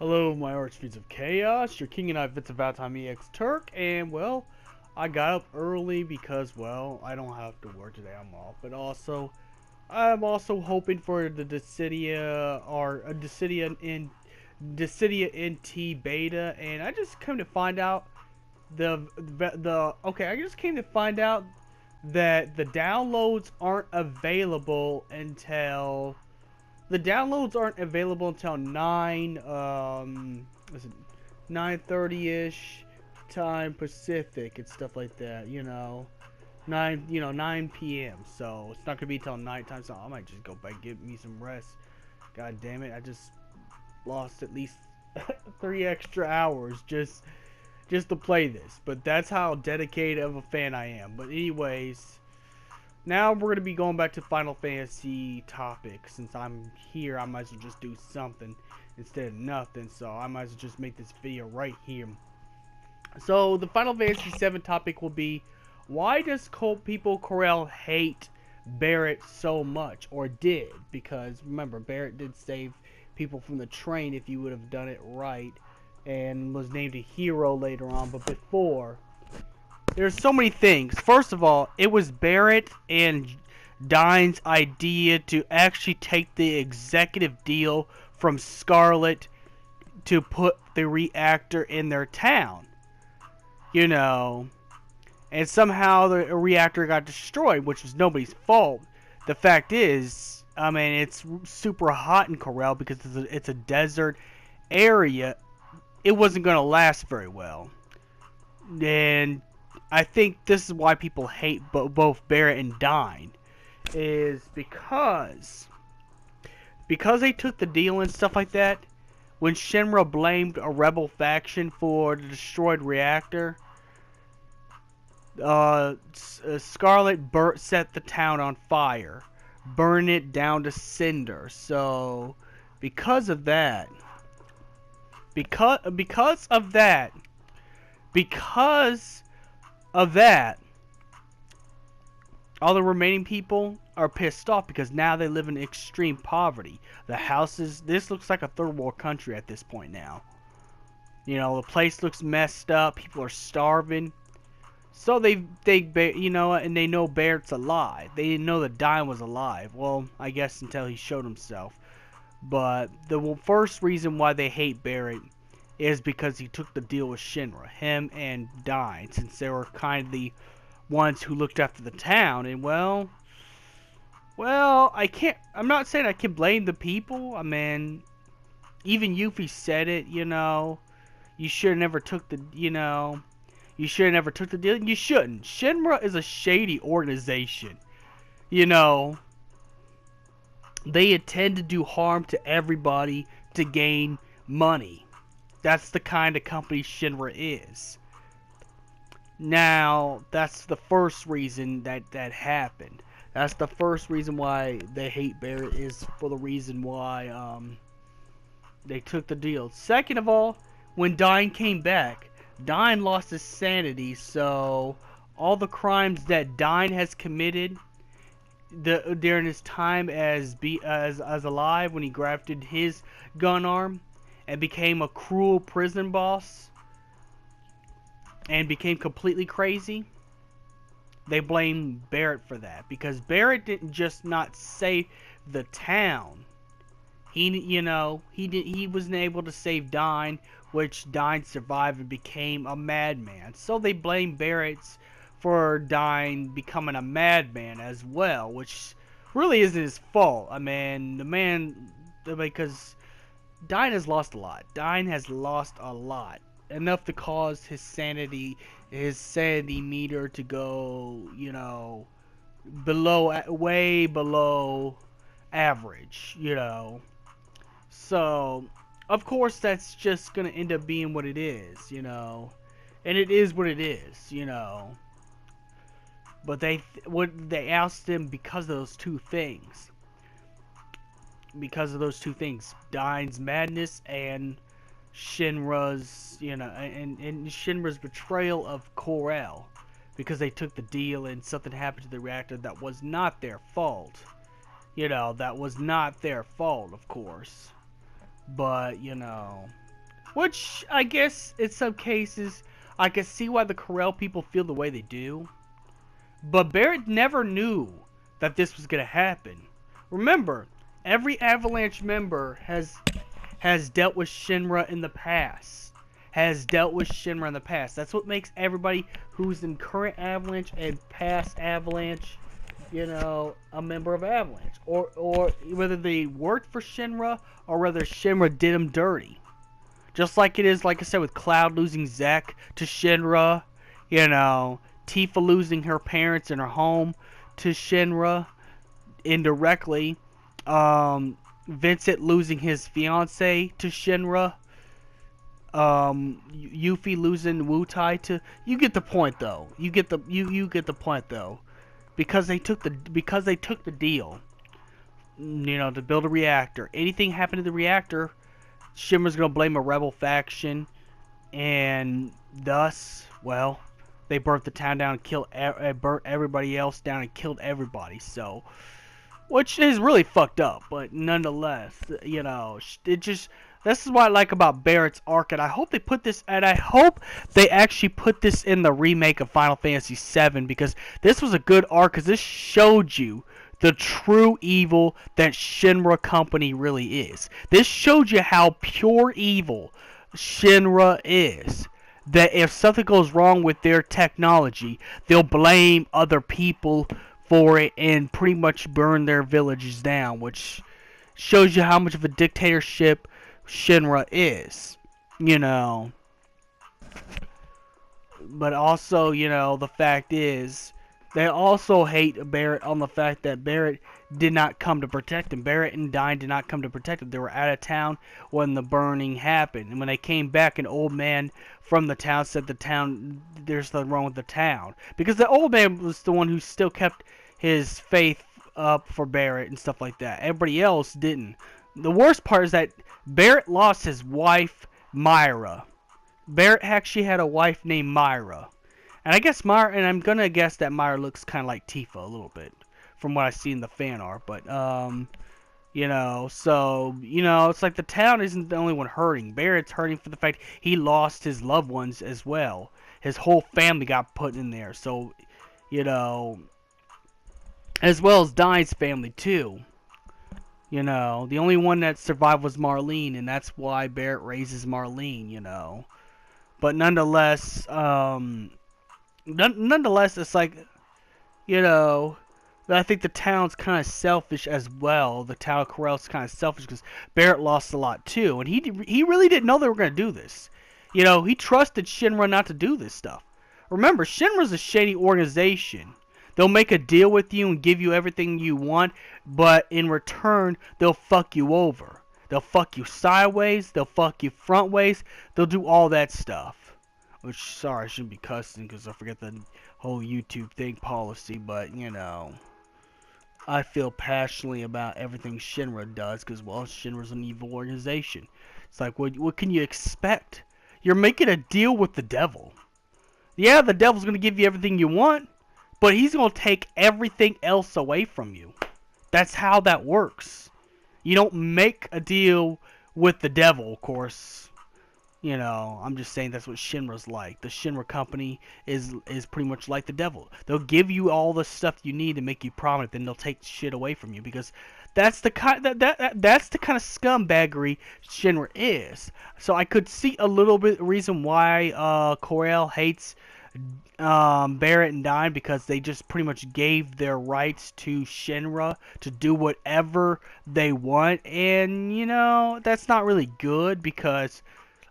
Hello, my archfiends of chaos. Your king and I, Vince about time EX Turk, and well, I got up early because well, I don't have to work today. I'm off, but also, I'm also hoping for the Dissidia or a Dissidia NT beta, and I just came to find out I just came to find out that the downloads aren't available until 9:30ish time Pacific and stuff like that, 9 p.m. So it's not gonna be till nighttime, so I might just go back and get me some rest. God damn it, I just lost at least 3 extra hours just to play this. But that's how dedicated of a fan I am. But anyways, now we're going to be going back to Final Fantasy topic. Since I'm here, I might as well just do something instead of nothing. So I might as well just make this video right here. So the Final Fantasy VII topic will be, why does people Corel hate Barrett so much? Or did? Because remember, Barrett did save people from the train if you would have done it right. And was named a hero later on. But before, there's so many things. First of all, it was Barrett and Dine's idea to actually take the executive deal from Scarlet to put the reactor in their town. And somehow the reactor got destroyed, which was nobody's fault. The fact is, I mean, it's super hot in Corel because it's a desert area. It wasn't going to last very well. And I think this is why people hate both Barrett and Dine, is because they took the deal and stuff like that. When Shinra blamed a rebel faction for the destroyed reactor, Scarlet set the town on fire, burned it down to cinder. So because of that, all the remaining people are pissed off because now they live in extreme poverty. The houses, this looks like a third world country at this point now. The place looks messed up. People are starving. So and they know Barrett's alive. They didn't know that Dine was alive. Well, I guess until he showed himself. But the first reason why they hate Barrett is because he took the deal with Shinra, him and Dine, since they were kind of the ones who looked after the town. And well, I'm not saying I can blame the people. I mean, even Yuffie said it, you should have never took the, you should have never took the deal. You shouldn't. Shinra is a shady organization. They intend to do harm to everybody to gain money. That's the kind of company Shinra is. Now, that's the first reason that happened. That's the first reason why they hate Barrett, is for the reason why they took the deal. Second of all, when Dine came back, Dine lost his sanity, so all the crimes that Dine has committed during his time as alive, when he grafted his gun arm and became a cruel prison boss and became completely crazy, they blame Barrett for that, because Barrett didn't just not save the town. He wasn't able to save Dine, which Dine survived and became a madman. So they blame Barrett for Dine becoming a madman as well, which really isn't his fault. I mean, because Dine has lost a lot. Dine has lost a lot. Enough to cause his sanity meter to go, way below average, So, of course, that's just gonna end up being what it is, and it is what it is, But they ousted him because of those two things. Dine's madness and Shinra's, and Shinra's betrayal of Corel, because they took the deal and something happened to the reactor that was not their fault. That was not their fault, of course. But, Which, I guess, in some cases, I can see why the Corel people feel the way they do. But Barrett never knew that this was going to happen. Remember, every Avalanche member has dealt with Shinra in the past. That's what makes everybody who's in current Avalanche and past Avalanche, a member of Avalanche. Or whether they worked for Shinra or whether Shinra did them dirty. Just like it is, like I said, with Cloud losing Zack to Shinra, Tifa losing her parents and her home to Shinra indirectly, Vincent losing his fiance to Shinra, Yuffie losing Wutai to. You get the point, though. You get the point, though, because they took the deal, to build a reactor. Anything happened to the reactor, Shinra's gonna blame a rebel faction, and thus, well, they burnt the town down and burnt everybody else down and killed everybody. So, which is really fucked up, but nonetheless, it just. This is what I like about Barrett's arc, and I hope they put this, and I hope they actually put this in the remake of Final Fantasy VII, because this was a good arc, because this showed you the true evil that Shinra Company really is. This showed you how pure evil Shinra is. That if something goes wrong with their technology, they'll blame other people for it and pretty much burn their villages down, which shows you how much of a dictatorship Shinra is, But also, the fact is, they also hate Barrett on the fact that Barrett did not come to protect him. Barrett and Dyne did not come to protect him. They were out of town when the burning happened. And when they came back, an old man from the town said there's something wrong with the town. Because the old man was the one who still kept his faith up for Barrett and stuff like that. Everybody else didn't. The worst part is that Barrett lost his wife, Myra. Barrett actually had a wife named Myra. And I guess Myra, and I'm gonna guess that Myra looks kind of like Tifa a little bit, from what I see in the fan art. But, it's like the town isn't the only one hurting. Barrett's hurting for the fact he lost his loved ones as well. His whole family got put in there. So, as well as Dyne's family, too. The only one that survived was Marlene, and that's why Barrett raises Marlene, But nonetheless, it's like, I think the town's kind of selfish as well. The town of Corel's kind of selfish because Barrett lost a lot too, and he really didn't know they were going to do this. He trusted Shinra not to do this stuff. Remember, Shinra's a shady organization. They'll make a deal with you and give you everything you want, but in return, they'll fuck you over. They'll fuck you sideways, they'll fuck you frontways, they'll do all that stuff. Which, sorry, I shouldn't be cussing because I forget the whole YouTube thing policy, but, I feel passionately about everything Shinra does because, well, Shinra's an evil organization. It's like, what can you expect? You're making a deal with the devil. Yeah, the devil's going to give you everything you want, but he's going to take everything else away from you. That's how that works. You don't make a deal with the devil, of course. I'm just saying that's what Shinra's like. The Shinra company is pretty much like the devil. They'll give you all the stuff you need to make you prominent, then they'll take shit away from you because that's the kind that's the kind of scumbaggery Shinra is. So I could see a little bit reason why Corel hates Barrett and Dyne, because they just pretty much gave their rights to Shinra to do whatever they want, and that's not really good because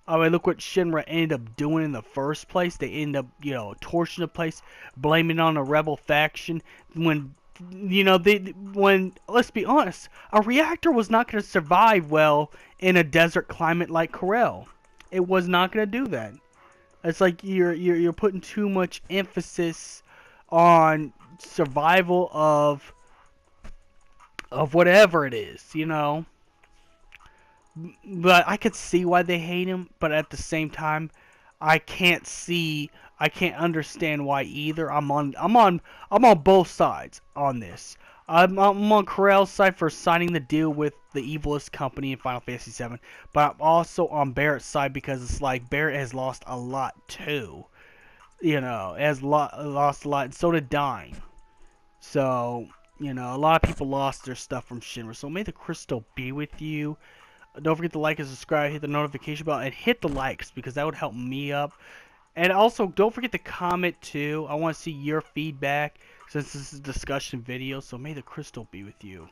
look what Shinra ended up doing in the first place. They ended up torching the place, blaming it on a rebel faction when let's be honest, a reactor was not going to survive well in a desert climate like Corel. It was not going to do that. It's like you're putting too much emphasis on survival of whatever it is, But I could see why they hate him, but at the same time, I can't understand why either. I'm on both sides on this. I'm on Corel's side for signing the deal with the evilest company in Final Fantasy VII, but I'm also on Barrett's side because it's like Barrett has lost a lot too. You know, lost a lot, and so did Dine. So, you know, a lot of people lost their stuff from Shinra. So may the crystal be with you. Don't forget to like and subscribe, hit the notification bell, and hit the likes because that would help me up. And also, don't forget to comment too. I want to see your feedback since this is a discussion video. So may the crystal be with you.